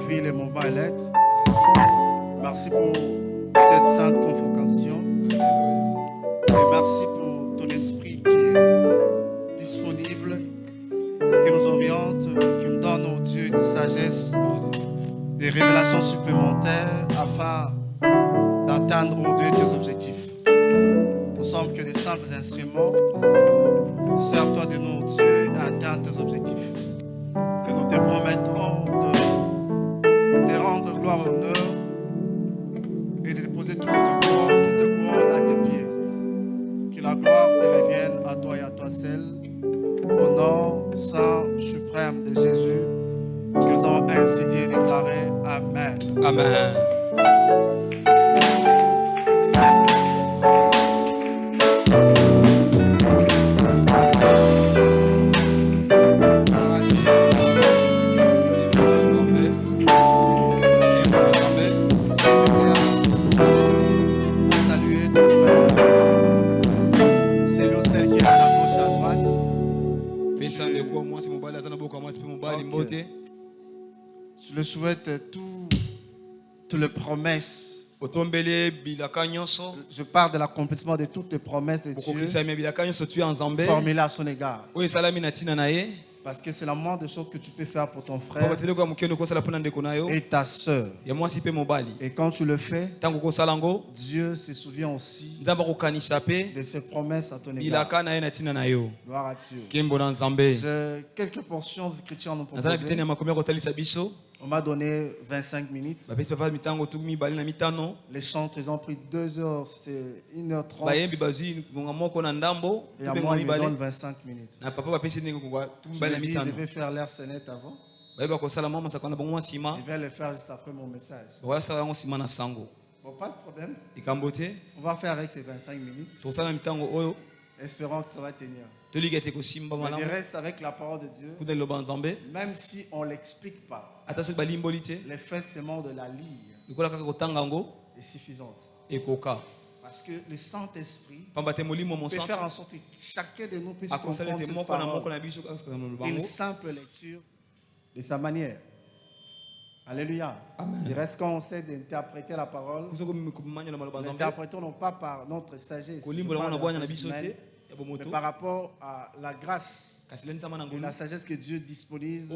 vie, les mouvements et l'être. Merci pour cette sainte convocation. Et merci pour ton esprit qui est disponible, qui nous oriente, qui nous donne, oh Dieu, une sagesse, des révélations supplémentaires afin d'atteindre, oh Dieu, tes objectifs. Nous sommes que des simples instruments. Sers-toi de nous, Dieu, à atteindre tes objectifs. Et nous te promettrons de te rendre gloire et honneur et de déposer toute couronne à tes pieds. Que la gloire te revienne à toi et à toi seul. Au nom saint suprême de Jésus, que nous avons ainsi dit et déclaré. Amen. Amen. Je le souhaite toutes les promesses. Je parle de l'accomplissement de toutes les promesses de Dieu formulées à son égard. Parce que c'est la moindre des choses que tu peux faire pour ton frère et ta soeur. Et quand tu le fais, Dieu se souvient aussi de ses promesses à ton égard. Gloire à Dieu. J'ai quelques portions d'écriture à nous proposer. On m'a donné 25 minutes. Les chantres, ils ont pris 2 heures, c'est 1h30. Et à moi, ils me donnent 25 minutes. Je me dis, je devais faire l'air sonnette avant. Je vais le faire juste après mon message. Bon, pas de problème. On va faire avec ces 25 minutes. Espérons que ça va tenir. Mais il reste avec la parole de Dieu. Même si on ne l'explique pas, les faits seulement de la lire est suffisante. Parce que le Saint-Esprit peut faire en sorte que chacun de nous puisse comprendre cette parole. Une simple lecture de sa manière. Alléluia. Amen. Il reste quand on sait d'interpréter la parole. L'interprétons non pas par notre sagesse, mais par rapport à la grâce et la sagesse que Dieu dispose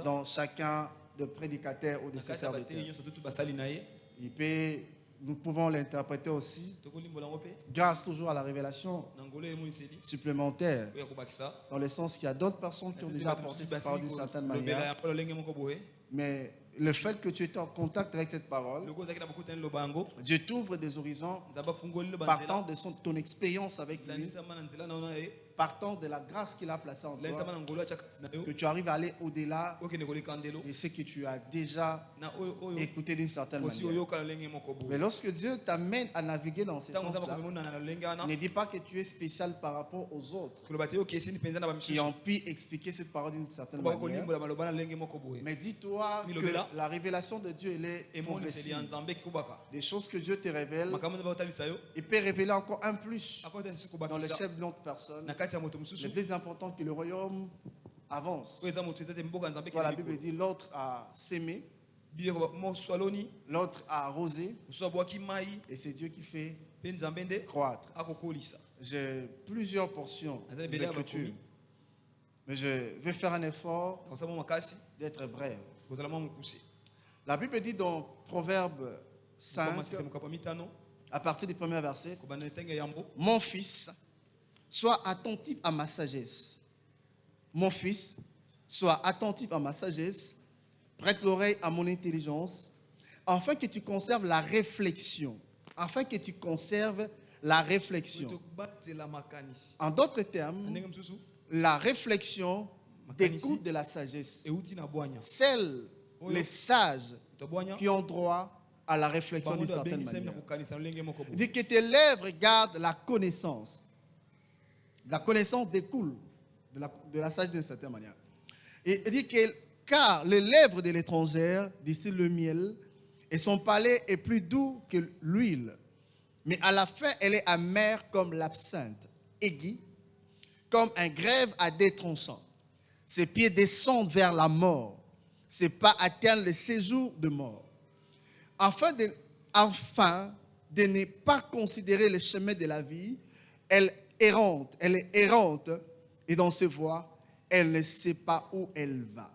dans chacun des prédicateurs ou de ses serviteurs. Nous pouvons l'interpréter aussi grâce toujours à la révélation supplémentaire, dans le sens qu'il y a d'autres personnes qui ont déjà apporté cette parole d'une certaine manière. Mais le fait que tu étais en contact avec cette parole, Dieu t'ouvre des horizons partant de ton expérience avec lui, partant de la grâce qu'il a placée en toi, que tu arrives à aller au-delà de ce que tu as déjà écouté d'une certaine manière. Mais lorsque Dieu t'amène à naviguer dans ce sens-là, ne dis pas que tu es spécial par rapport aux autres qui ont pu expliquer cette parole d'une certaine manière. Mais dis-toi que la révélation de Dieu, elle est progressive. Des choses que Dieu te révèle, il peut révéler encore un plus dans le chef de notre personne. Le plus important que le royaume avance. La Bible dit l'autre a sémé, l'autre a arrosé, et c'est Dieu qui fait croître. J'ai plusieurs portions d'écriture, mais je vais faire un effort d'être bref. La Bible dit dans Proverbe 5, à partir du premier verset, mon fils, sois attentif à ma sagesse. Mon fils, sois attentif à ma sagesse, prête l'oreille à mon intelligence, afin que tu conserves la réflexion. Afin que tu conserves la réflexion. En d'autres termes, la réflexion découle de la sagesse. Seuls les sages qui ont droit à la réflexion d'une certaine manière. Il dit que tes lèvres gardent la connaissance. La connaissance découle de la sagesse d'une certaine manière. Et il dit que car les lèvres de l'étrangère distillent le miel et son palais est plus doux que l'huile. Mais à la fin, elle est amère comme l'absinthe, aiguë, comme un glaive à dés tranchants. Ses pieds descendent vers la mort. c'est pas atteindre le séjour de mort. Afin de ne pas considérer le chemin de la vie, elle est errante, et dans ses voies, elle ne sait pas où elle va.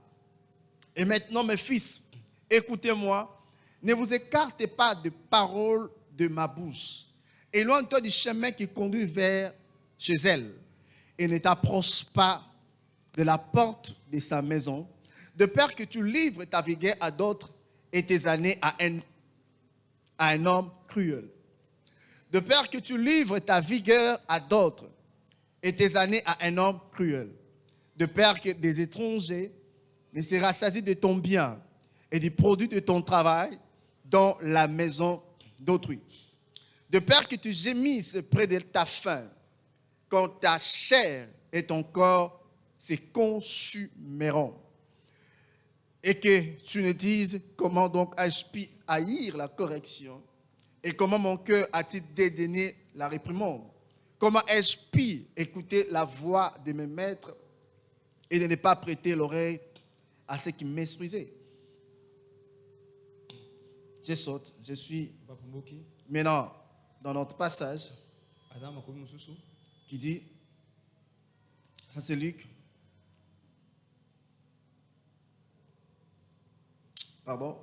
Et maintenant, mes fils, écoutez-moi, ne vous écartez pas de paroles de ma bouche. Éloigne-toi du chemin qui conduit vers chez elle, et ne t'approche pas de la porte de sa maison, de peur que tu livres ta vigueur à d'autres et tes années à un homme cruel. De peur que tu livres ta vigueur à d'autres et tes années à un homme cruel. De peur que des étrangers ne se rassasient de ton bien et du produit de ton travail dans la maison d'autrui. De peur que tu gémisses près de ta faim quand ta chair et ton corps se consumeront. Et que tu ne dises comment donc ai-je pu haïr la correction et comment mon cœur a-t-il dédaigné la réprimande. Comment ai-je pu écouter la voix de mes maîtres et de ne pas prêter l'oreille à ceux qui m'instruisaient. Je saute, je suis maintenant dans notre passage qui dit, ça c'est Luc, pardon,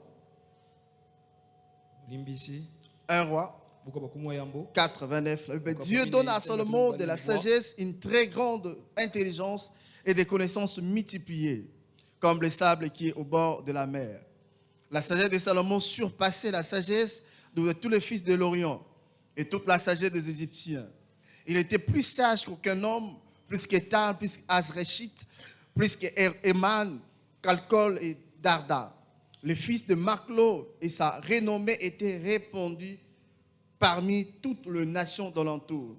1 Roi 4, 29. Dieu donne à Salomon de la sagesse, une très grande intelligence et des connaissances multipliées, comme le sable qui est au bord de la mer. La sagesse de Salomon surpassait la sagesse de tous les fils de l'Orient et toute la sagesse des Égyptiens. Il était plus sage qu'aucun homme, plus qu'Étan, plus qu'Azréchite, plus qu'Eman, Calcol et Darda. Le fils de Maclo et sa renommée étaient répandus parmi toutes les nations d'alentour.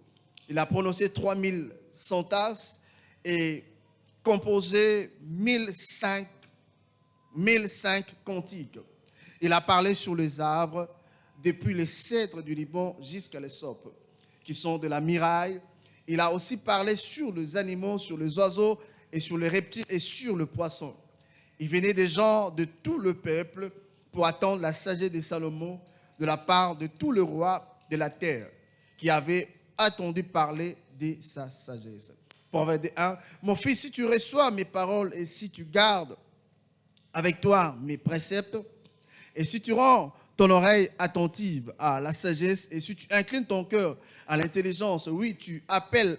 Il a prononcé 3000 sentences et composé 1005 cantiques. Il a parlé sur les arbres, depuis les cèdres du Liban jusqu'à les sopes, qui sont de la miraille. Il a aussi parlé sur les animaux, sur les oiseaux et sur les reptiles et sur le poisson. Il venait des gens de tout le peuple pour attendre la sagesse de Salomon de la part de tous les rois de la terre qui avaient attendu parler de sa sagesse. Proverbe 1. Mon fils, si tu reçois mes paroles et si tu gardes avec toi mes préceptes, et si tu rends ton oreille attentive à la sagesse, et si tu inclines ton cœur à l'intelligence, oui, tu appelles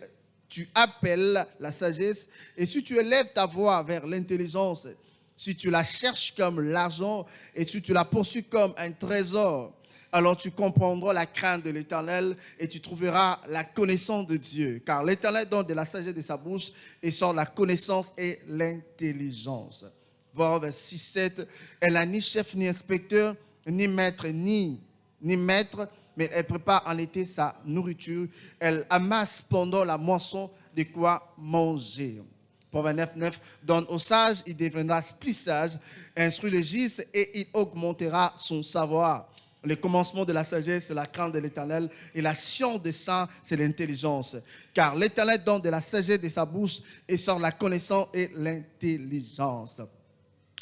la sagesse, et si tu élèves ta voix vers l'intelligence, si tu la cherches comme l'argent, et si tu la poursuis comme un trésor, alors tu comprendras la crainte de l'Éternel et tu trouveras la connaissance de Dieu. Car l'Éternel donne de la sagesse de sa bouche et sort la connaissance et l'intelligence. Voir vers 6-7, elle n'a ni chef ni inspecteur, ni maître, mais elle prépare en été sa nourriture. Elle amasse pendant la moisson de quoi manger. Proverbe 9, donne au sage, il deviendra plus sage, instruit le juste et il augmentera son savoir. Le commencement de la sagesse, c'est la crainte de l'Éternel, et la science des saints, c'est l'intelligence. Car l'Éternel donne de la sagesse de sa bouche et sort la connaissance et l'intelligence.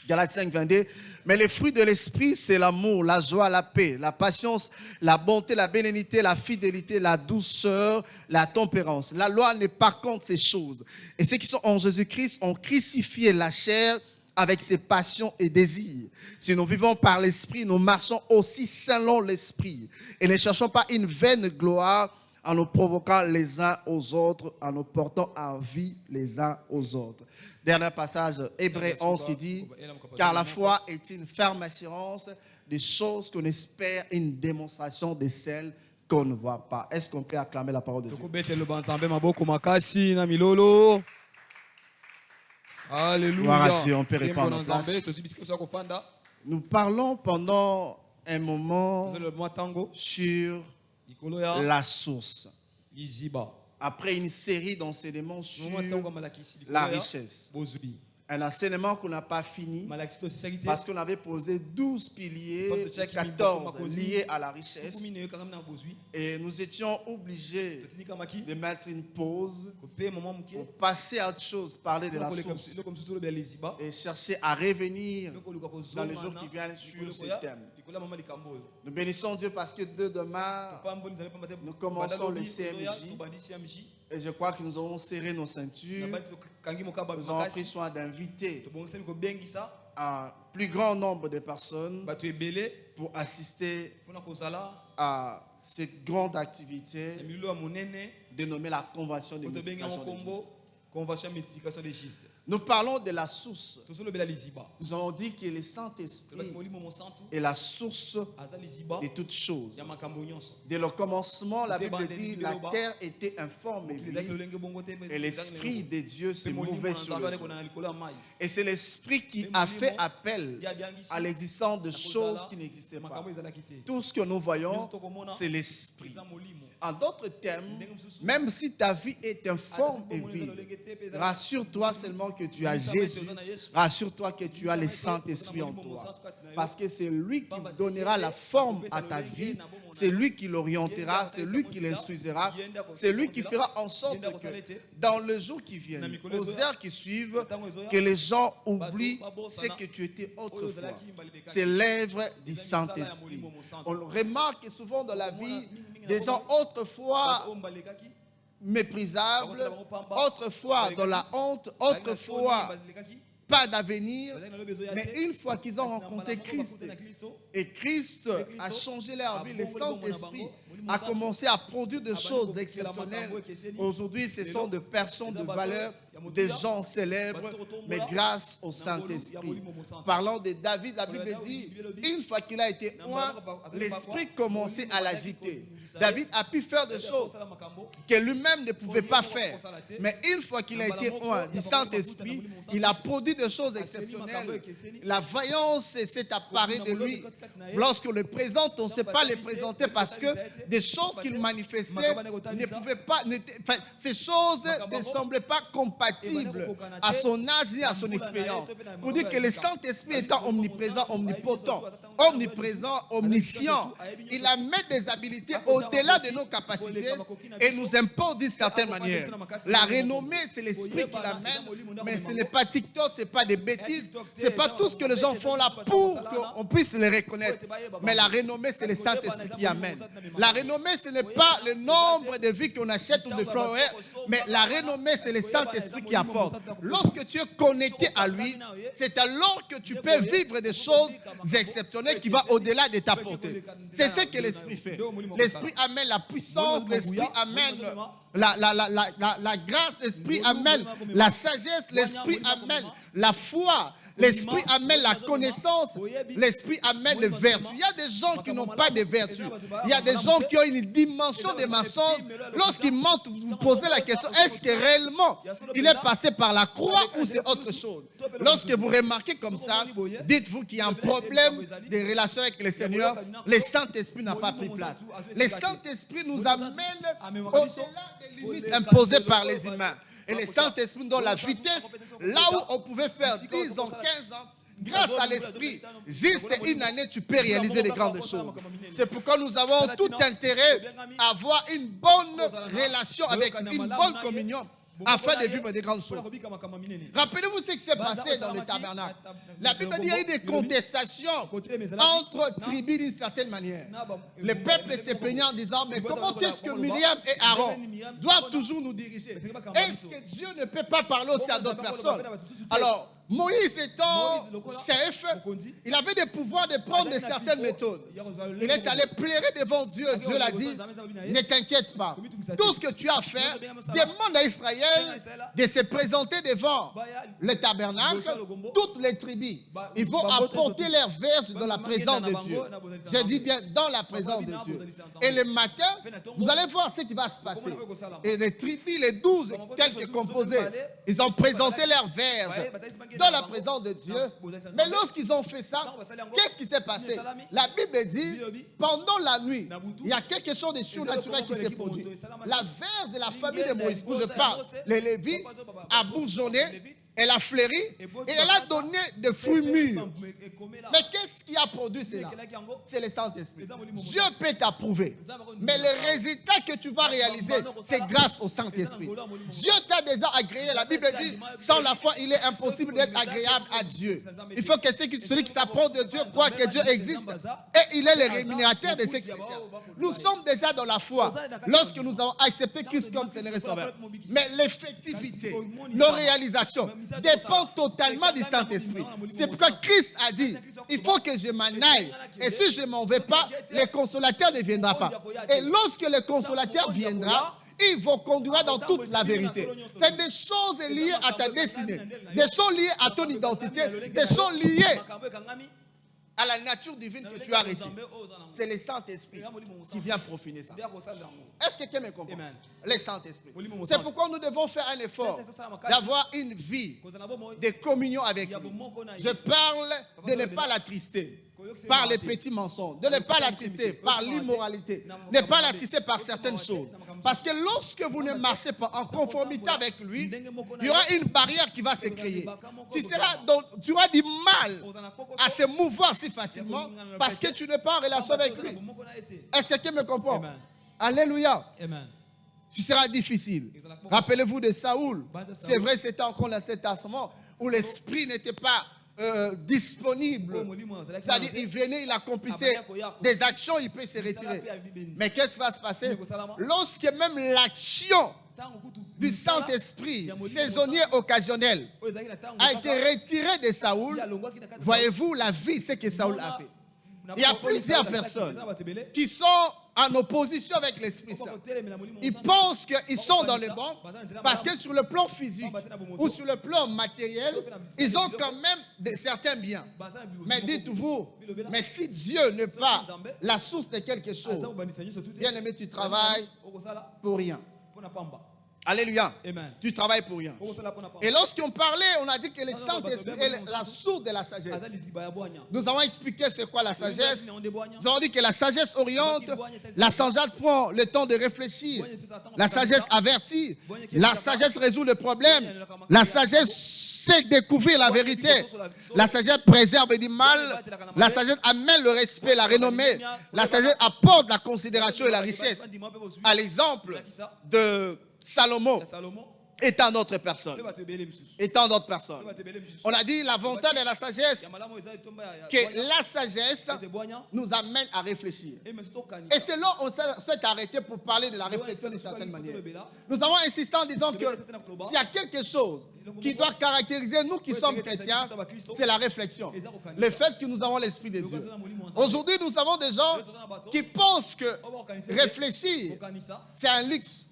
Galates 5, 22. Mais les fruits de l'esprit, c'est l'amour, la joie, la paix, la patience, la bonté, la bénignité, la fidélité, la douceur, la tempérance. La loi n'est pas contre ces choses. Et ceux qui sont en Jésus-Christ ont crucifié la chair avec ses passions et désirs. Si nous vivons par l'esprit, nous marchons aussi selon l'esprit. Et ne cherchons pas une vaine gloire en nous provoquant les uns aux autres, en nous portant en vie les uns aux autres. Dernier passage, Hébreux 11 qui dit, car la foi est une ferme assurance des choses qu'on espère, une démonstration de celles qu'on ne voit pas. Est-ce qu'on peut acclamer la parole de Dieu? Alléluia. Gloire à Dieu, on peut répondre en place. Nous parlons pendant un moment sur la source. Après une série d'enseignements sur la richesse. Un enseignement qu'on n'a pas fini parce qu'on avait posé 12 piliers, 14 liés à la richesse. Et nous étions obligés de mettre une pause pour passer à autre chose, parler de la source et chercher à revenir dans les jours qui viennent sur ces thèmes. Nous bénissons Dieu parce que de demain, nous commençons le CMJ. Et je crois que nous avons serré nos ceintures. Nous avons pris soin d'inviter un plus grand nombre de personnes pour assister à cette grande activité dénommée la Convention de multiplication des gistes. Nous parlons de la source. Nous avons dit que le Saint-Esprit est la source de toutes choses. Dès le commencement, la Bible dit la terre était informe et l'Esprit de Dieu se mouvait sur les eaux. Et c'est l'Esprit qui a fait appel à l'existence de choses qui n'existaient pas. Tout ce que nous voyons, c'est l'Esprit. En d'autres termes, même si ta vie est informe et vide, rassure-toi seulement que tu as Jésus, rassure-toi que tu as le Saint-Esprit en toi. Parce que c'est lui qui donnera la forme à ta vie, c'est lui qui l'orientera, c'est lui qui l'instruisera, c'est lui qui fera en sorte que dans le jour qui vient, aux heures qui suivent, que les gens oublient ce que tu étais autrefois. C'est l'œuvre du Saint-Esprit. On remarque souvent dans la vie des gens autrefois méprisables, autrefois dans la honte, autrefois pas d'avenir, mais une fois qu'ils ont rencontré Christ et Christ a changé leur vie, le Saint-Esprit a commencé à produire des choses exceptionnelles. Aujourd'hui, ce sont des personnes de valeur, des gens célèbres, mais grâce au Saint-Esprit. Parlant de David, la Bible dit, une fois qu'il a été oint, l'Esprit commençait à l'agiter. David a pu faire des choses que lui-même ne pouvait pas faire. Mais une fois qu'il a été oint du Saint-Esprit, il a produit des choses exceptionnelles. La vaillance s'est apparue de lui. Lorsqu'on le présente, on ne sait pas le présenter parce que des choses qu'il manifestait ne pouvaient pas, ces choses ne semblaient pas compatibles à son âge et à son expérience. Pour dire que le Saint-Esprit étant omniprésent, omnipotent, omniprésent, omniscient, il amène des habilités au-delà de nos capacités et nous impose d'une certaine manière. La renommée, c'est l'Esprit qui l'amène, mais ce n'est pas TikTok, ce n'est pas des bêtises, ce n'est pas tout ce que les gens font là pour qu'on puisse les reconnaître. Mais la renommée, c'est le Saint-Esprit qui amène. La renommée, ce n'est pas le nombre de vies qu'on achète ou de fleurs, mais la renommée, c'est le Saint-Esprit qui apporte. Lorsque tu es connecté à lui, c'est alors que tu peux vivre des choses exceptionnelles qui vont au-delà de ta portée. C'est ce que l'Esprit fait. L'Esprit amène la puissance, l'Esprit amène la grâce, l'Esprit amène la sagesse, l'Esprit amène la foi. L'Esprit amène la connaissance, l'Esprit amène les vertus. Il y a des gens qui n'ont pas de vertus. Il y a des gens qui ont une dimension de mensonge. Lorsqu'ils mentent, vous posez la question, est-ce que réellement il est passé par la croix ou c'est autre chose? Lorsque vous remarquez comme ça, dites-vous qu'il y a un problème de relation avec le Seigneur. Le Saint-Esprit n'a pas pris place. Le Saint-Esprit nous amène au-delà des limites imposées par les humains. Et le Saint-Esprit nous donne la vitesse là où on pouvait faire 10 ans, 15 ans. Grâce à l'Esprit, juste une année, tu peux réaliser des grandes choses. C'est pourquoi nous avons tout intérêt à avoir une bonne relation avec, une bonne communion, afin de vivre des grandes choses. Rappelez-vous ce qui s'est passé dans le tabernacle. La Bible dit qu'il y a eu des contestations entre tribus d'une certaine manière. Le peuple se plaignait en disant, mais comment est-ce que Myriam et Aaron doivent toujours nous diriger? Est-ce que Dieu ne peut pas parler aussi à d'autres personnes? Alors, Moïse étant chef, il avait des pouvoirs de prendre de certaines méthodes. Il est allé plairer devant Dieu. Dieu l'a dit, ne t'inquiète pas. Tout ce que tu as fait, demande à Israël de se présenter devant le tabernacle, toutes les tribus. Ils vont apporter leurs verges dans la présence de Dieu. Je dis bien dans la présence de Dieu. Et le matin, vous allez voir ce qui va se passer. Et les tribus, les 12 tels que composés, ils ont présenté leurs verges dans la présence de Dieu. Mais lorsqu'ils ont fait ça, qu'est-ce qui s'est passé? La Bible dit, pendant la nuit, il y a quelque chose de surnaturel qui s'est produit. La verge de la famille de Moïse, où je parle, les Lévites, a bourgeonné. Elle a fleuri et elle a donné des fruits mûrs. Mais qu'est-ce qui a produit cela? C'est le Saint-Esprit. Dieu peut t'approuver. Mais le résultat que tu vas réaliser, c'est grâce au Saint-Esprit. Dieu t'a déjà agréé. La Bible dit, sans la foi, il est impossible d'être agréable à Dieu. Il faut que celui qui s'approche de Dieu croit que Dieu existe et il est le rémunérateur de ses chrétiens. Nous sommes déjà dans la foi lorsque nous avons accepté Christ comme Seigneur et Sauveur. Mais l'effectivité, la réalisation dépend totalement du Saint-Esprit. C'est pourquoi Christ a dit, il faut que je m'en aille. Et si je ne m'en vais pas, le consolateur ne viendra pas. Et lorsque le consolateur viendra, il vous conduira dans toute la vérité. C'est des choses liées à ta destinée, des choses liées à ton identité, des choses liées à la nature divine que tu as reçue. C'est le Saint-Esprit qui vient profiner ça. Est-ce que quelqu'un me comprend? Le Saint-Esprit. C'est pourquoi nous devons faire un effort d'avoir une vie de communion avec lui. Je parle de ne pas l'attrister par les petits mensonges, de ne pas l'attrister par l'immoralité, de ne pas l'attrister par certaines choses. Parce que lorsque vous ne marchez pas en conformité avec lui, il y aura une barrière qui va se créer. Tu auras du mal à se mouvoir si facilement parce que tu n'es pas en relation avec lui. Est-ce que quelqu'un me comprend? Alléluia. Ce sera difficile. Rappelez-vous de Saoul. C'est vrai, c'était encore dans cet instant où l'esprit n'était pas disponible. C'est-à-dire, il venait, il accomplissait des actions, il peut se retirer. Mais qu'est-ce qui va se passer? Lorsque même l'action du Saint-Esprit, saisonnier occasionnel, a été retirée de Saoul, voyez-vous la vie, ce que Saoul a fait. Il y a plusieurs personnes qui sont en opposition avec l'Esprit Saint. Ils pensent qu'ils sont dans le bon parce que sur le plan physique ou sur le plan matériel, ils ont quand même certains biens. Mais dites-vous, mais si Dieu n'est pas la source de quelque chose, bien aimé, tu travailles pour rien. Alléluia. Amen. Tu travailles pour rien. Et lorsqu'on parlait, on a dit que le Saint-Esprit est la source de la sagesse. Nous avons expliqué c'est quoi la sagesse. Nous avons dit que la sagesse oriente, la sagesse prend le temps de réfléchir, la sagesse avertit, la sagesse résout le problème, la sagesse sait découvrir la vérité, la sagesse préserve du mal, la sagesse amène le respect, la renommée, la sagesse apporte la considération et la richesse. À l'exemple de Salomon étant d'autres personnes. Étant d'autres personnes. On a dit l'avantage de la sagesse, que la sagesse nous amène à réfléchir. Et c'est là qu'on s'est arrêté pour parler de la réflexion d'une certaine manière. Nous avons insisté en disant que s'il y a quelque chose qui doit caractériser nous qui sommes chrétiens, c'est la réflexion. Le fait que nous avons l'Esprit de Dieu. Aujourd'hui, nous avons des gens qui pensent que réfléchir, c'est un luxe.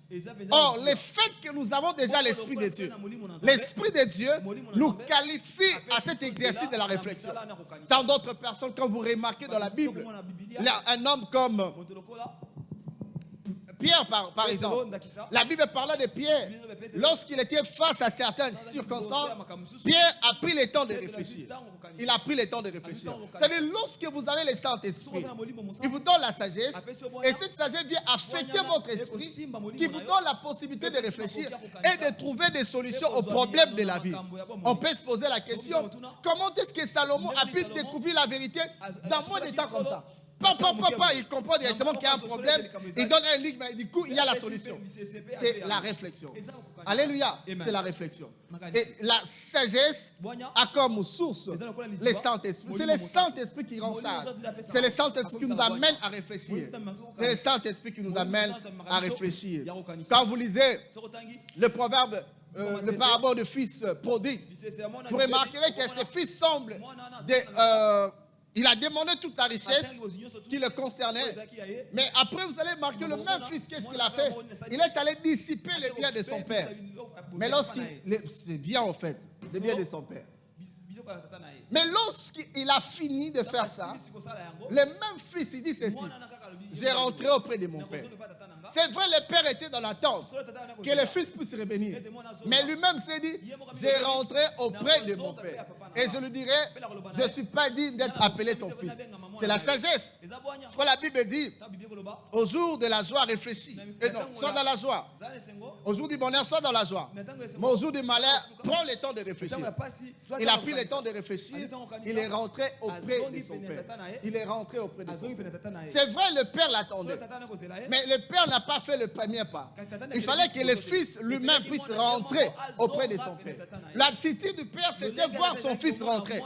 Or, le fait que nous avons déjà l'Esprit de Dieu, l'Esprit de Dieu nous qualifie à cet exercice de la réflexion. Tant d'autres personnes, quand vous remarquez dans la Bible, un homme comme Pierre, par exemple, la Bible parlait de Pierre. Lorsqu'il était face à certaines circonstances, Pierre a pris le temps de réfléchir. Il a pris le temps de réfléchir. C'est-à-dire, lorsque vous avez le Saint-Esprit, il vous donne la sagesse, et cette sagesse vient affecter votre esprit, qui vous donne la possibilité de réfléchir et de trouver des solutions aux problèmes de la vie. On peut se poser la question, comment est-ce que Salomon a pu découvrir la vérité dans moins de temps comme ça? Papa, il comprend directement qu'il y a un problème. Il donne un livre, mais du coup, il y a la solution. C'est la réflexion. Alléluia, c'est la réflexion. Et la sagesse a comme source le Saint-Esprit. C'est le Saint-Esprit qui rend sage. C'est le Saint-Esprit qui nous amène à réfléchir. C'est le Saint-Esprit qui nous amène à réfléchir. Quand vous lisez le proverbe, le parabole de fils prodigue, vous remarquerez que ce fils semble il a demandé toute la richesse qui le concernait. Mais après, vous allez marquer le même fils, qu'est-ce qu'il a fait? Il est allé dissiper les biens de son père. Mais c'est bien en fait, les biens de son père. Mais lorsqu'il a fini de faire ça, le même fils, il dit ceci: j'ai rentré auprès de mon père. C'est vrai, le père était dans l'attente que le fils puisse revenir. Mais lui-même s'est dit, j'ai rentré auprès de mon père. Et je lui dirai, je ne suis pas digne d'être appelé ton fils. C'est la sagesse. Ce que la Bible dit, au jour de la joie, réfléchis. Et non, sois dans la joie. Au jour du bonheur, sois dans la joie. Mais au jour du malheur, prends le temps de réfléchir. Il a pris le temps de réfléchir. Il est rentré auprès de son père. Il est rentré auprès de son père. C'est vrai, le père l'attendait. Mais le père n'a pas fait le premier pas. Il fallait que le fils lui-même puisse rentrer auprès de son père. L'attitude du père, c'était voir son fils rentrer.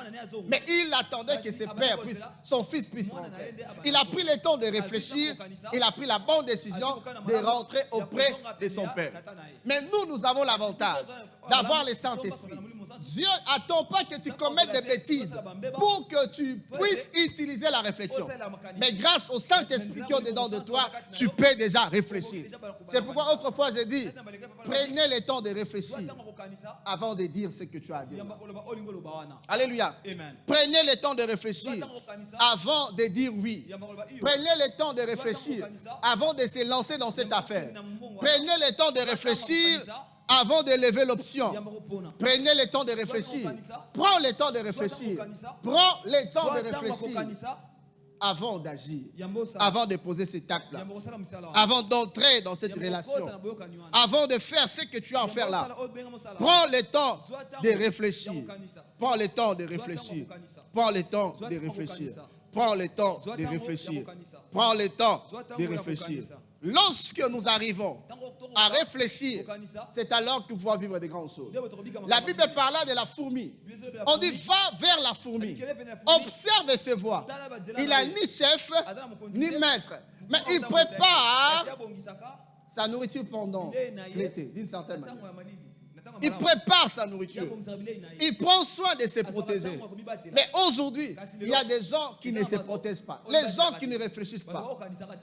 Mais il attendait que son fils puisse rentrer. Il a pris le temps de réfléchir. Il a pris la bonne décision de rentrer auprès de son père. Mais nous avons l'avantage d'avoir le Saint-Esprit. Dieu n'attend pas que tu commettes des bêtises pour que tu puisses utiliser la réflexion. Mais grâce au Saint-Esprit qui est au-dedans de toi, tu peux déjà réfléchir. C'est pourquoi autrefois j'ai dit, prenez le temps de réfléchir avant de dire ce que tu as à dire. Alléluia. Prenez le temps de réfléchir avant de dire oui. Prenez le temps de réfléchir avant de se lancer dans cette affaire. Prenez le temps de réfléchir avant de lever l'option. Prenez le temps de réfléchir. Prends le temps de réfléchir. Prends le temps de réfléchir avant d'agir, avant de poser cet acte-là, avant d'entrer dans cette relation, avant de faire ce que tu as à faire là. Prends le temps de réfléchir. Prends le temps de réfléchir. Prends le temps de réfléchir. Prends le temps de réfléchir. Prends le temps de réfléchir. Lorsque nous arrivons à réfléchir, c'est alors que nous pouvons vivre de grandes choses. La Bible parla de la fourmi. On dit, va vers la fourmi. Observe ses voies. Il n'a ni chef, ni maître. Mais il prépare sa nourriture pendant l'été, d'une certaine manière. Il prépare sa nourriture. Il prend soin de se protéger. Mais aujourd'hui, il y a des gens qui ne se protègent pas. Les gens qui ne réfléchissent pas.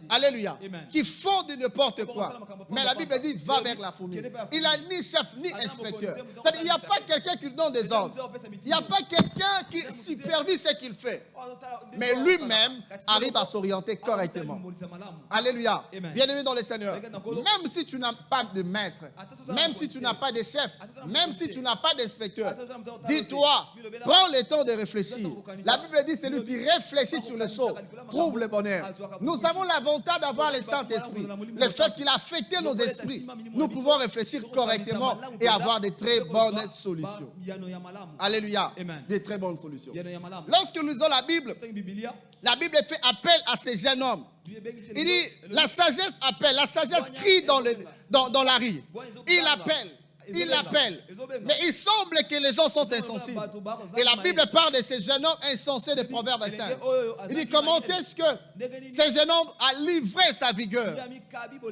Alléluia. Qui font de n'importe quoi. Mais la Bible dit, va vers la fourmi. Il n'a ni chef, ni inspecteur. C'est-à-dire, il n'y a pas quelqu'un qui lui donne des ordres. Il n'y a pas quelqu'un qui supervise ce qu'il fait. Mais lui-même arrive à s'orienter correctement. Alléluia. Bien-aimé dans le Seigneur. Même si tu n'as pas de maître, même si tu n'as pas de chef, même si tu n'as pas d'inspecteur, dis-toi, prends le temps de réfléchir. La Bible dit, celui qui réfléchit sur les choses trouve le bonheur. Nous avons l'avantage d'avoir le Saint-Esprit. Le fait qu'il a affecté nos esprits, nous pouvons réfléchir correctement et avoir de très bonnes solutions. Alléluia. De très bonnes solutions. Lorsque nous lisons la Bible fait appel à ces jeunes hommes. Il dit, la sagesse appelle, la sagesse crie dans la rue. Il appelle. Mais il semble que les gens sont insensibles. Et la Bible parle de ces jeunes hommes insensés de Proverbes 5. Il dit, comment est-ce que ce jeune homme a livré sa vigueur?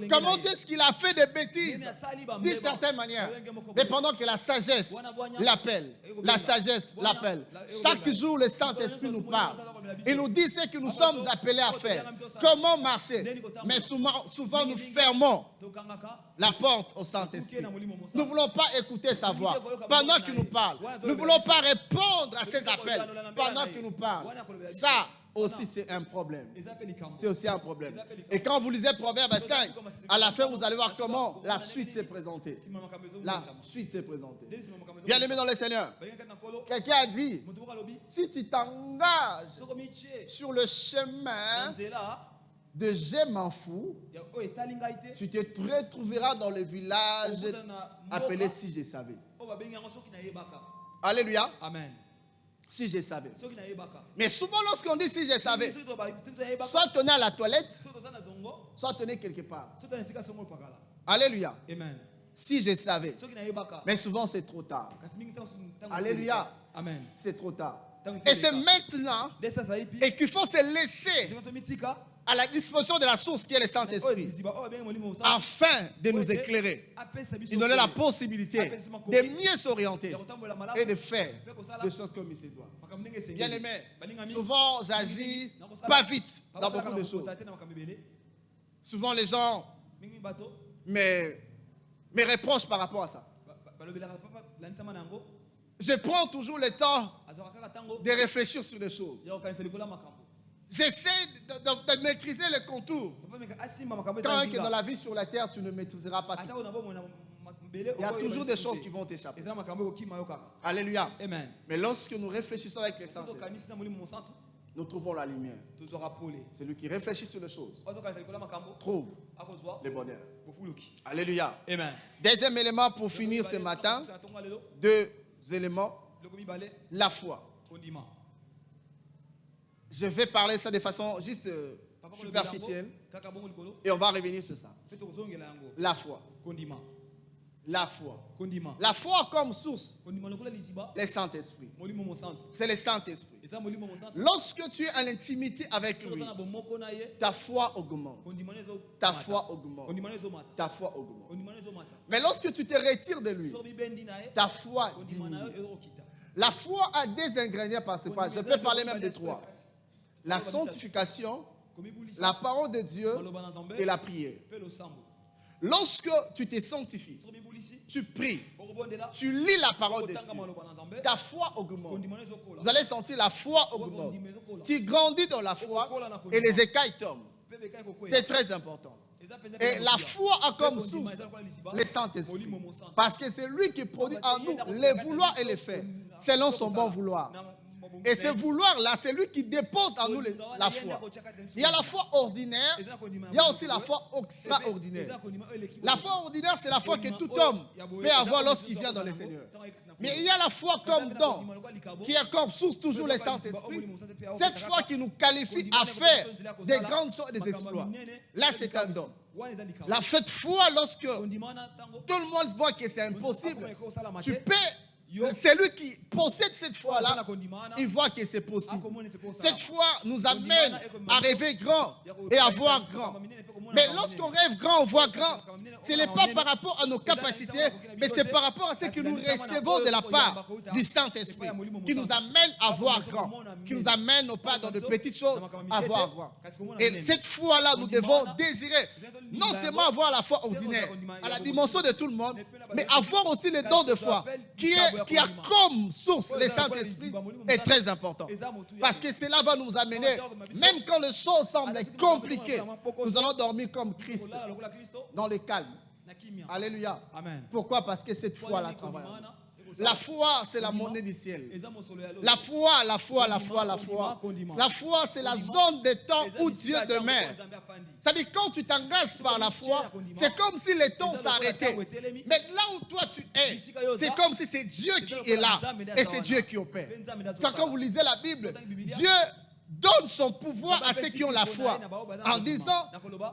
Comment est-ce qu'il a fait des bêtises d'une certaine manière? Mais pendant que la sagesse l'appelle. La sagesse l'appelle. Chaque jour, le Saint-Esprit nous parle. Il nous dit ce que nous sommes appelés à faire. Comment marcher? Mais souvent nous fermons la porte au Saint-Esprit. Nous ne voulons pas écouter sa voix pendant qu'il nous parle. Nous ne voulons pas répondre à ses appels pendant qu'il nous parle. Ça aussi, c'est un problème. C'est aussi un problème. Et quand vous lisez Proverbe 5, à la fin, vous allez voir comment la suite s'est présentée. La suite s'est présentée. Bien aimé dans le Seigneur, quelqu'un a dit, si tu t'engages sur le chemin de je m'en fous, tu te retrouveras dans le village appelé si je savais. Alléluia. Amen. Si je savais. Mais souvent lorsqu'on dit si je savais, soit on est à la toilette, soit on est quelque part. Alléluia. Amen. Si je savais. Mais souvent c'est trop tard. Alléluia. Amen. C'est trop tard. Et c'est maintenant et qu'il faut se laisser à la disposition de la source qui est le Saint-Esprit, afin de nous éclairer, de donner la possibilité de mieux s'orienter et de faire des choses comme il se doit. Bien aimé, souvent j'agis pas vite dans beaucoup de choses. Souvent les gens me reprochent par rapport à ça. Je prends toujours le temps de réfléchir sur les choses. J'essaie de maîtriser les contours. Quand que dans la vie sur la terre, tu ne maîtriseras pas tout. Il y a toujours des choses qui vont t'échapper. Alléluia. Amen. Mais lorsque nous réfléchissons avec les saints, nous trouvons la lumière. Celui qui réfléchit sur les choses trouve le bonheur. Alléluia. Amen. Deuxième élément pour finir ce matin. Deux éléments. La foi. Je vais parler ça de façon juste superficielle. Et on va revenir sur ça. La foi. La foi. La foi comme source. Le Saint-Esprit. C'est le Saint-Esprit. Lorsque tu es en intimité avec lui, ta foi augmente. Ta foi augmente. Ta foi augmente. Mais lorsque tu te retires de lui, ta foi diminue. La foi a des ingrédients principaux. Je peux parler même de trois. La sanctification, la parole de Dieu et la prière. Lorsque tu te sanctifies, tu pries, tu lis la parole de Dieu, ta foi augmente. Vous allez sentir la foi augmente. Tu grandis dans la foi et les écailles tombent. C'est très important. Et la foi a comme source le Saint-Esprit. Parce que c'est lui qui produit en nous les vouloirs et les faire, selon son bon vouloir. Et ce vouloir-là, c'est lui qui dépose en nous la foi. Il y a la foi ordinaire, il y a aussi la foi extraordinaire. La foi ordinaire, c'est la foi que tout homme peut avoir lorsqu'il vient dans le Seigneur. Mais il y a la foi comme don, qui est comme source toujours le Saint-Esprit. Cette foi qui nous qualifie à faire des grandes choses et des exploits. Là, c'est un don. Cette foi, lorsque tout le monde voit que c'est impossible, tu peux. Celui qui possède cette foi-là, il voit que c'est possible. Cette foi nous amène à rêver grand et à voir grand. Mais lorsqu'on rêve grand, on voit grand. Ce n'est pas par rapport à nos capacités, mais c'est par rapport à ce que nous recevons de la part du Saint-Esprit, qui nous amène à voir grand, qui nous amène non pas dans de petites choses, à voir grand. Et cette foi-là, nous devons désirer non seulement avoir la foi ordinaire, à la dimension de tout le monde, mais avoir aussi le don de foi, qui a comme source le Saint-Esprit, est très important. Parce que cela va nous amener, même quand les choses semblent compliquées, nous allons dormir comme Christ, dans le calme. Alléluia. Pourquoi? Parce que cette foi-là travaille. La foi, c'est la monnaie du ciel. La foi, la foi, la foi, la foi. La foi, c'est la zone de temps où Dieu demeure. C'est-à-dire, quand tu t'engages par la foi, c'est comme si le temps s'arrêtait. Mais là où toi tu es, c'est comme si c'est Dieu qui est là. Et c'est Dieu qui opère. Quand vous lisez la Bible, Dieu donne son pouvoir à ceux qui ont la foi, en disant,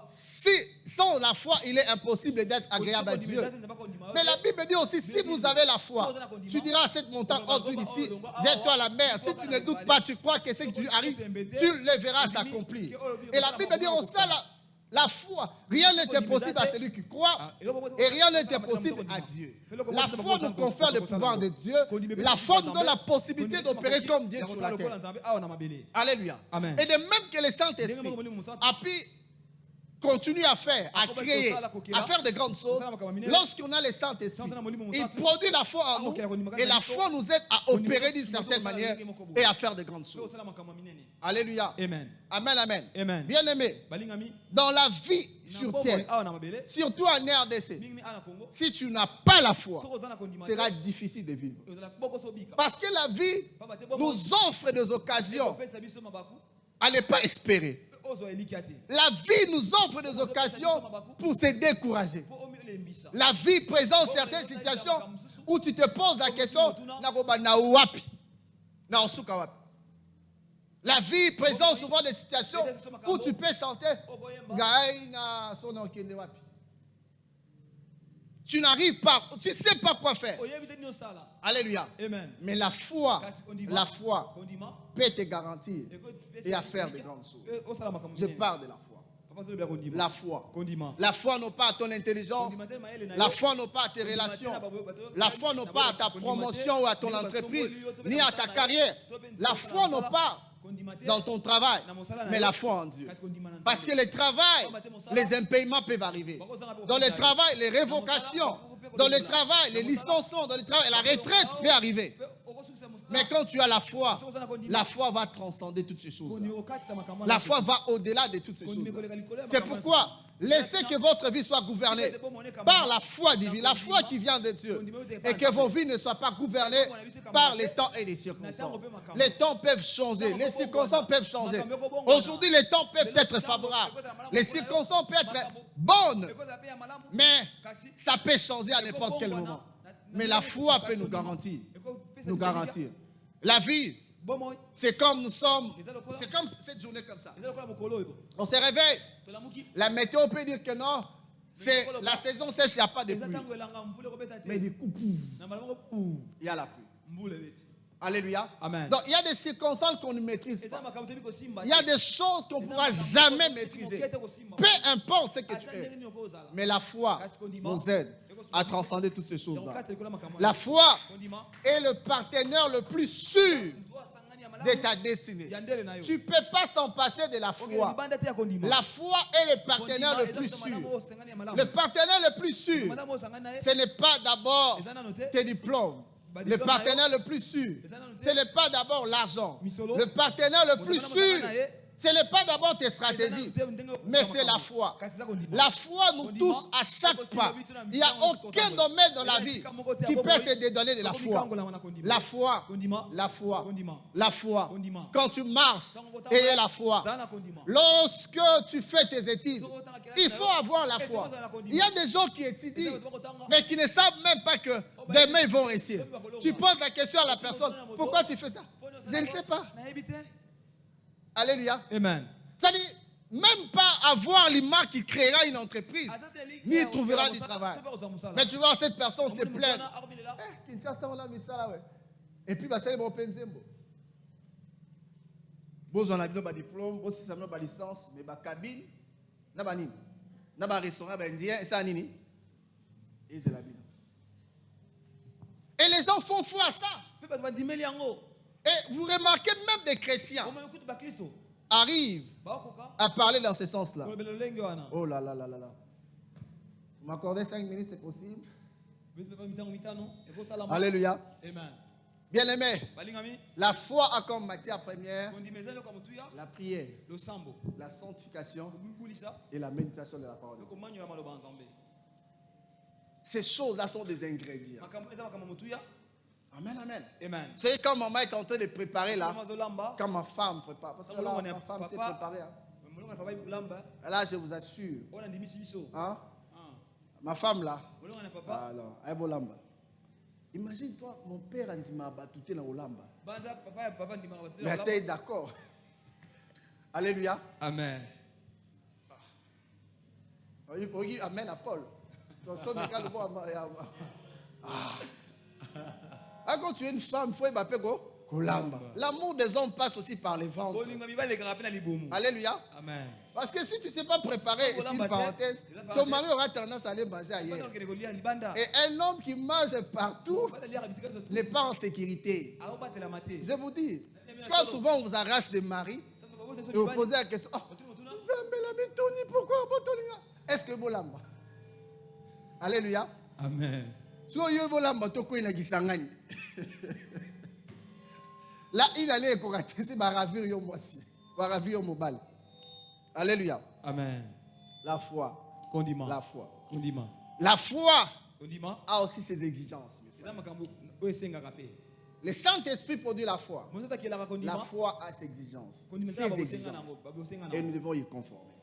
si sans la foi, il est impossible d'être agréable à Dieu. Mais la Bible dit aussi, si vous avez la foi, tu diras à cette montagne, ôte-toi d'ici, jette-toi à la mer. Si tu ne doutes pas, tu crois que ce qui arrive, tu le verras s'accomplir. Et la Bible dit aussi, la foi, rien n'est impossible à celui qui croit et rien n'est impossible à Dieu. La foi nous confère le pouvoir de Dieu. La foi nous donne la possibilité d'opérer comme Dieu sur la terre. Alléluia. Et de même que le Saint-Esprit a pu continuer à faire, à créer, à faire de grandes choses, lorsqu'on a le Saint-Esprit, il produit la foi en nous et la foi nous aide à opérer d'une certaine manière et à faire de grandes choses. Alléluia. Amen. Amen, amen. Bien aimé, dans la vie sur terre, surtout en RDC, si tu n'as pas la foi, ce sera difficile de vivre. Parce que la vie nous offre des occasions à ne pas espérer. La vie nous offre des occasions pour se décourager. La vie présente certaines situations où tu te poses la question, la vie présente souvent des situations où tu peux chanter. Tu n'arrives pas, tu ne sais pas quoi faire. Alléluia. Mais la foi peut te garantir et à faire de grandes choses. Je parle de la foi. La foi non pas à ton intelligence. La foi non pas à tes relations. La foi non pas à ta promotion ou à ton entreprise, ni à ta carrière. La foi non pas dans ton travail, mais la foi en Dieu. Parce que le travail, les impayements peuvent arriver. Dans le travail, les révocations. Dans le travail, les licenciements. Dans le travail, la retraite peut arriver. Mais quand tu as la foi va transcender toutes ces choses. La foi va au-delà de toutes ces choses. C'est pourquoi laissez que votre vie soit gouvernée par la foi divine, la foi qui vient de Dieu. Et que vos vies ne soient pas gouvernées par les temps et les circonstances. Les temps peuvent changer, les circonstances peuvent changer. Aujourd'hui, les temps peuvent être favorables. Les circonstances peuvent être bonnes. Mais ça peut changer à n'importe quel moment. Mais la foi peut nous garantir. La vie, c'est comme nous sommes, c'est comme cette journée comme ça. On se réveille. La météo peut dire que non, c'est la saison sèche, il n'y a pas de pluie. Mais du coup, il y a la pluie. Alléluia. Amen. Donc il y a des circonstances qu'on ne maîtrise pas. Il y a des choses qu'on ne pourra jamais maîtriser. Peu importe ce que tu es. Mais la foi nous aide à transcender toutes ces choses-là. La foi est le partenaire le plus sûr de ta destinée. Tu ne peux pas s'en passer de la foi. La foi est le partenaire le plus sûr. Le partenaire le plus sûr, ce n'est pas d'abord tes diplômes. Le partenaire le plus sûr, ce n'est pas d'abord l'argent. Le partenaire le plus sûr, ce n'est pas d'abord tes stratégies, mais c'est la foi. La foi nous touche à chaque pas. Il n'y a aucun domaine dans la vie qui peut se dédouaner de la foi. La foi, la foi, la foi. Quand tu marches, ayez la foi. Lorsque tu fais tes études, il faut avoir la foi. Il y a des gens qui étudient, mais qui ne savent même pas que demain ils vont réussir. Tu poses la question à la personne, pourquoi tu fais ça? Je ne sais pas. Alléluia. Amen. C'est-à-dire, même pas avoir l'image qui créera une entreprise, ni il trouvera du travail. Mais tu vois, cette personne se plaint. Et puis, c'est le Penzembo. Vous en avez un diplôme, vous avez une licence, mais une cabine, un restaurant indien, et ça, nini. Et c'est la Bible. Et les gens font foi à ça. Et vous remarquez même des chrétiens arrivent à parler dans ce sens-là. Oh là là là là là. Vous m'accordez 5 minutes, c'est possible? Alléluia. Bien-aimé, la foi a comme matière première la prière, la sanctification et la méditation de la parole de Dieu. Ces choses-là sont des ingrédients. Amen, amen. Amen. C'est quand maman est en train de préparer là, quand ma femme prépare. Parce que là, ma femme s'est préparée. Là, je vous assure. Hein? Ma femme là. Alors, elle lamba. Imagine-toi, mon père a dit m'a battu dans Olamba. Mais tu es d'accord. Alléluia. Amen. Amen à Paul. Donc, ça, regarde le quand tu es une femme, il faut évaper Kolamba. L'amour des hommes passe aussi par les ventres. Alléluia. Amen. Parce que si tu ne sais pas préparer, ici une parenthèse, ton mari aura tendance à aller manger ailleurs. Et un homme qui mange partout n'est pas en sécurité. Je vous dis, quand souvent on vous arrache des maris, et vous posez la question, pourquoi? Est-ce que vous l'avez? Alléluia. Amen. Là, il allait écorater, c'est ravir yo moisi, ravir mobile. Alléluia. Amen. La foi. Condiment. La foi. Condiment. La foi a aussi ses exigences. Le Saint-Esprit produit la foi. La foi a ses exigences. Et nous devons y conformer.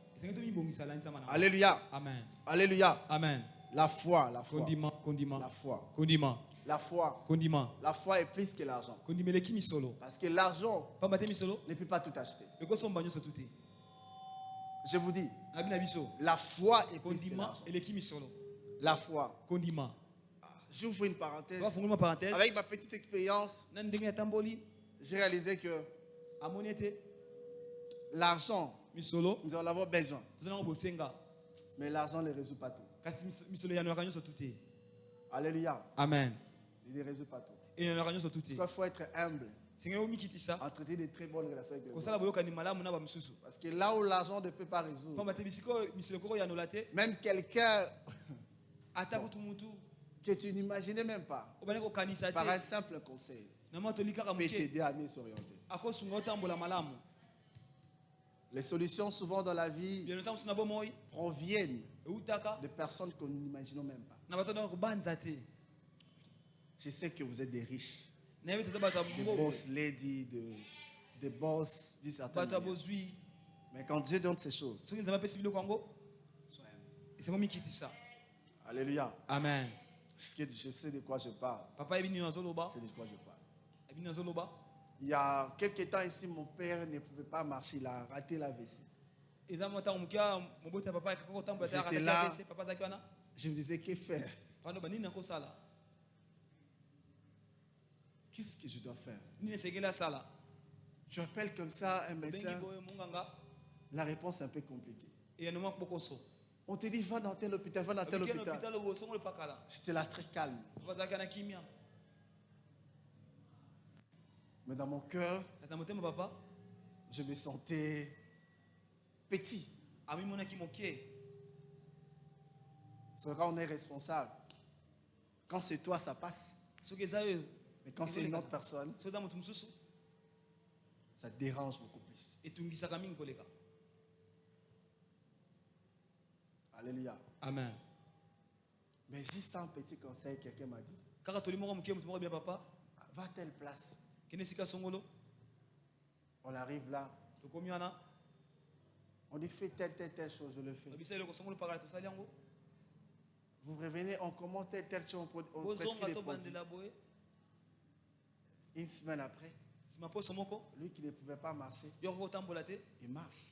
Alléluia. Amen. Alléluia. Amen. La foi, la foi. Condiment, condiment. La foi. Condiment. La foi. Condiment. La foi est plus que l'argent. Parce que l'argent ne peut pas tout acheter. Je vous dis, la foi est plus que l'argent. La foi. Condiment. J'ouvre une parenthèse. Avec ma petite expérience, j'ai réalisé que l'argent, nous en avons besoin. Mais l'argent ne résout pas tout. Alléluia. Amen. Il ne résout pas tout. Il faut être humble. En traiter de très bonnes relations avec les autres. Parce que là où l'argent ne peut pas résoudre, même quelqu'un que tu n'imaginais même pas, par un simple conseil, peut t'aider à mieux s'orienter. Les solutions souvent dans la vie proviennent de personnes que nous n'imaginons même pas. Je sais que vous êtes des riches, des boss ladies, des boss d'une certaine manière. Mais quand Dieu donne ces choses, sois humble. Alléluia. Amen. Je sais de quoi je parle. C'est de quoi je parle. Il y a quelques temps ici, mon père ne pouvait pas marcher. Il a raté la WC. J'étais là. Je me disais, que faire? Qu'est-ce que je dois faire? Tu appelles comme ça un médecin. La réponse est un peu compliquée. On te dit, va dans tel hôpital, va dans tel hôpital. J'étais là très calme. Mais dans mon cœur, je me sentais petit. C'est quand on est responsable. Quand c'est toi, ça passe. Mais quand c'est une autre personne, ça dérange beaucoup plus. Alléluia. Amen. Mais juste un petit conseil, quelqu'un m'a dit, va à telle place. On arrive là. On lui fait telle chose, je le fais. Vous revenez, on commence telle chose, on prescrit les produits. Une semaine après, lui qui ne pouvait pas marcher, il marche.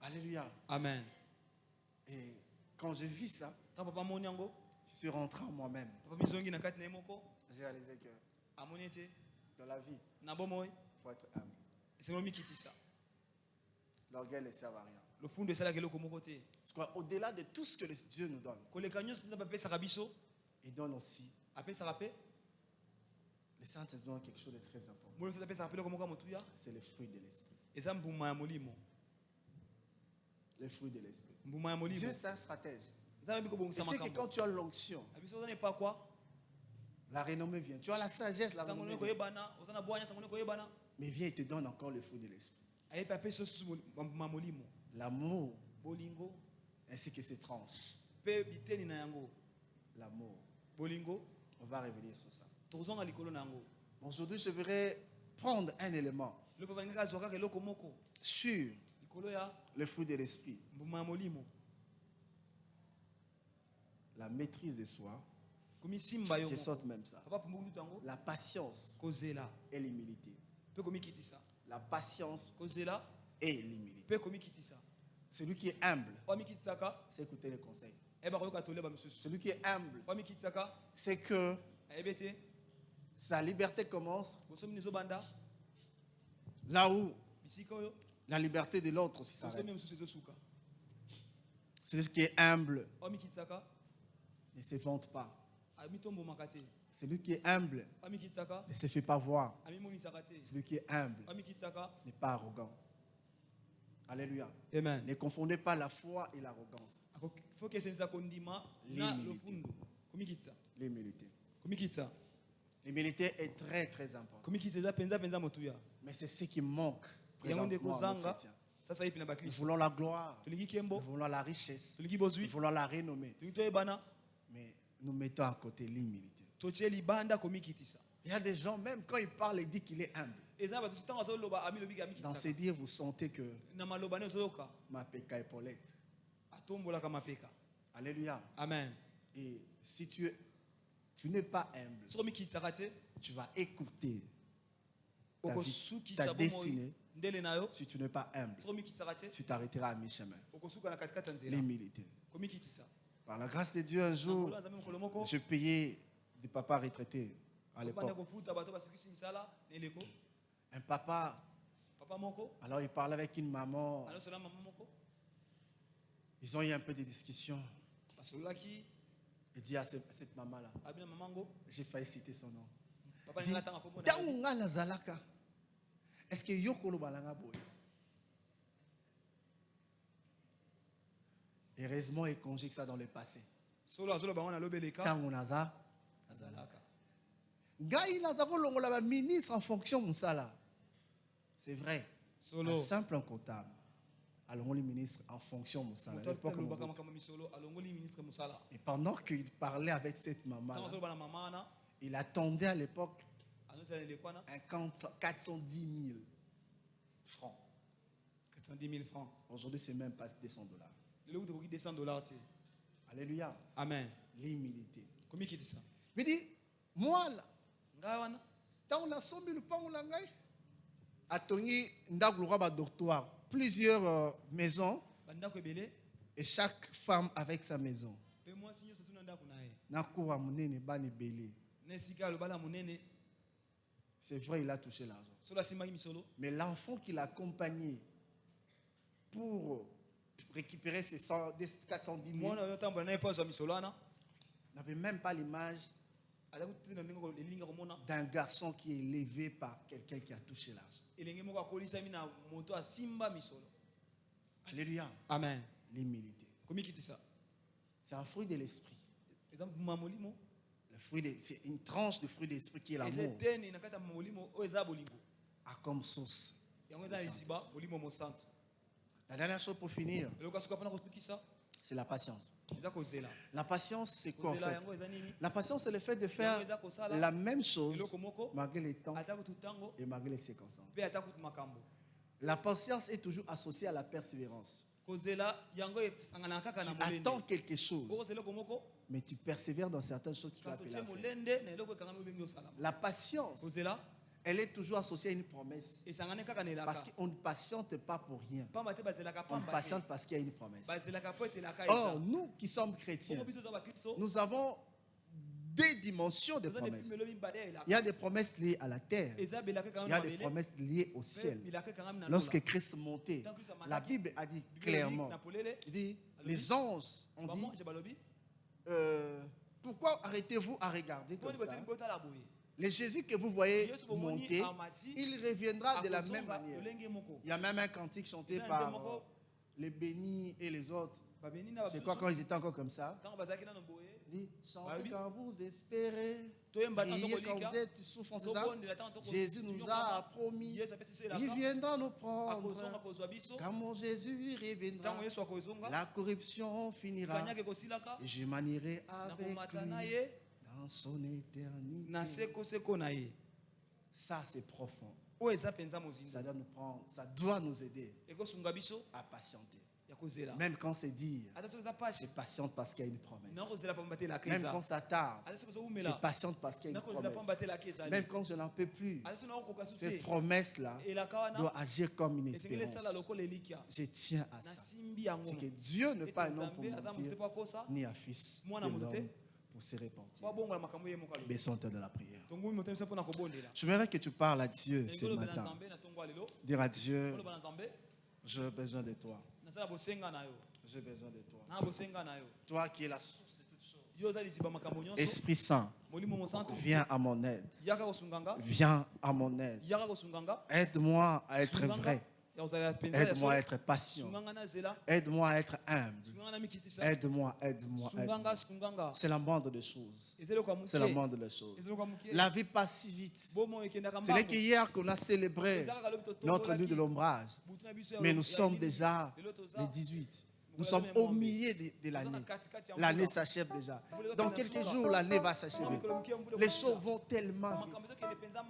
Alléluia. Amen. Et quand je vis ça, je suis rentré en moi-même. J'ai réalisé que dans la vie, il faut être humble. L'orgueil ne sert à rien. Parce qu'au-delà de tout ce que Dieu nous donne, il donne aussi. Le Saint-Esprit donne quelque chose de très important. C'est le fruit de l'esprit. Les fruits de l'esprit. Dieu, c'est un stratège. Il sait que quand tu as l'onction, la renommée vient. Tu as la sagesse, la renommée vient. Mais viens, il te donne encore le fruit de l'esprit. L'amour, ainsi que ses tranches. L'amour. On va revenir sur ça. Aujourd'hui, je voudrais prendre un élément sur le fruit de l'esprit. La maîtrise de soi. Je saute même ça. La patience et l'humilité. La patience et l'humilité. Celui qui est humble, c'est écouter les conseils. Celui qui est humble, c'est que sa liberté commence là où la liberté de l'autre aussi s'arrête. Celui qui est humble ne se vante pas. Celui qui est humble ne se fait pas voir. Celui qui est humble n'est pas arrogant. Alléluia. Amen. Ne confondez pas la foi et l'arrogance. L'humilité. L'humilité est très très importante. Mais c'est ce qui manque présentement à nos chrétiens. Nous voulons la gloire, nous voulons la richesse, nous voulons la renommée. Mais nous mettons à côté l'humilité. Il y a des gens, même quand ils parlent, ils disent qu'il est humble. Dans ces dires, vous sentez que ma péka est Paulette. Alléluia. Amen. Et si tu n'es pas humble, tu vas écouter ta destinée. Si tu n'es pas humble, tu t'arrêteras à mi-chemin. L'humilité. Par la grâce de Dieu, un jour, je payais des papas retraités à l'époque. Un papa, alors il parlait avec une maman. Ils ont eu un peu de discussion. Il dit à cette maman-là, j'ai failli citer son nom. Il dit, est-ce que Yokolo Balanga Boy? Heureusement, il conjugue ça dans le passé. Tant on a ça. Gaï Nazaro Longola ministre en fonction de ça là. C'est vrai. Un simple comptable. Alors le ministre en fonction de ça. Et pendant qu'il parlait avec cette maman là, il attendait à l'époque 410 000 francs. 410 000 francs. Aujourd'hui, c'est même pas $200. $200. Alléluia. Amen. L'humilité. Comment il dit ça? Il dit, moi là, tant on a 100 000 francs, on a gagné. À Tony, doctoire, plusieurs maisons, et chaque femme avec sa maison. C'est vrai, il a touché l'argent. Mais l'enfant qui l'accompagnait pour récupérer ces 410 000 n'avait même pas l'image d'un garçon qui est élevé par quelqu'un qui a touché l'argent. Alléluia. Amen. L'humilité. C'est un fruit de l'esprit. C'est une tranche de fruit de l'esprit qui est l'amour. A comme source. La dernière chose pour finir, c'est la patience. La patience, c'est quoi en fait? La patience, c'est le fait de faire la même chose malgré les temps et malgré les circonstances. La patience est toujours associée à la persévérance. Tu attends quelque chose, mais tu persévères dans certaines choses que tu vas appeler à faire. La patience, elle est toujours associée à une promesse. Parce qu'on ne patiente pas pour rien. On patiente parce qu'il y a une promesse. Or, nous qui sommes chrétiens, nous avons des dimensions de promesses. Il y a des promesses liées à la terre. Il y a des promesses liées au ciel. Lorsque Christ montait, la Bible a dit clairement, il dit, les anges ont dit, pourquoi arrêtez-vous à regarder comme ça? Le Jésus que vous voyez monter, il reviendra de la même manière. Il y a même un cantique chanté par les bénis et les autres. C'est quoi quand ils étaient encore comme ça? Il dit, chantez quand vous espérez, priez quand vous êtes souffrant, c'est ça? Jésus nous a promis, il viendra nous prendre. Quand mon Jésus reviendra, la corruption finira. Et je m'anierai avec lui dans son éternité. Ça, c'est profond. Ça doit nous aider à patienter. Même quand c'est dire, c'est patiente parce qu'il y a une promesse. Même quand ça tarde, c'est patiente parce qu'il y a une promesse. Même quand je n'en peux plus, cette promesse-là doit agir comme une espérance. Je tiens à ça. C'est que Dieu n'est pas un homme pour mentir, ni un fils de l'homme pour se repentir. Baissons-toi de la prière. Je voudrais que tu parles à Dieu ce matin. Dire à Dieu, j'ai besoin de toi. J'ai besoin de toi. Toi qui es la source de toutes choses. Esprit Saint, viens à mon aide. Viens à mon aide. Aide-moi à être vrai. Aide-moi à être patient. Aide-moi à être humble. Aide-moi. C'est la moindre des choses. C'est la moindre des choses. La vie passe si vite. C'est là qu'hier qu'on a célébré notre nuit de l'ombrage. Mais nous sommes déjà les 18. Nous sommes au milieu de l'année. L'année s'achève déjà. Dans quelques jours, l'année va s'achever. Les choses vont tellement vite.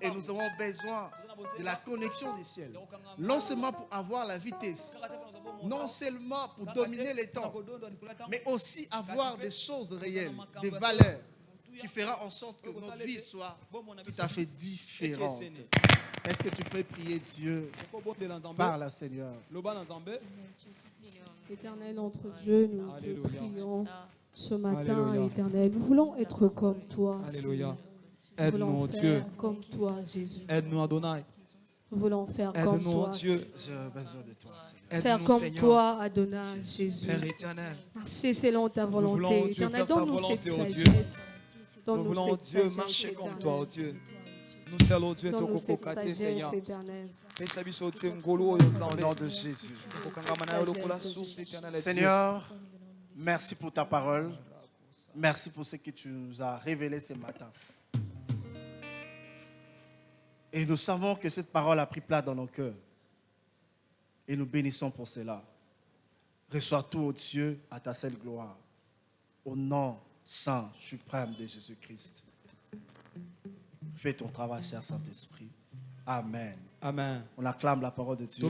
Et nous avons besoin de la connexion du ciel. Non seulement pour avoir la vitesse, non seulement pour dominer les temps, mais aussi avoir des choses réelles, des valeurs qui feront en sorte que notre vie soit tout à fait différente. Est-ce que tu peux prier Dieu? Parle au Seigneur. Éternel, notre Dieu, nous te prions ce matin, Éternel. Nous voulons être comme toi. Alléluia. Aide-nous, Dieu. Comme toi, Jésus. Aide-nous, Adonai. Nous voulons faire comme toi. Dieu. J'ai besoin de toi, Seigneur. Faire comme toi, Adonai, Jésus. Père éternel. Marcher selon ta volonté. Éternel, donne-nous cette sagesse. Nous voulons, Dieu, marcher comme toi, oh Dieu. Nous servons, Dieu, donne-nous cette sagesse, éternel. Au nom de Jésus. Seigneur, Merci pour ta parole. Merci pour ce que tu nous as révélé ce matin. Et nous savons que cette parole a pris place dans nos cœurs. Et nous bénissons pour cela. Reçois tout, ô Dieu, à ta seule gloire. Au nom saint, suprême de Jésus-Christ. Fais ton travail, cher Saint-Esprit. Amen. Amen. On acclame la parole de Dieu.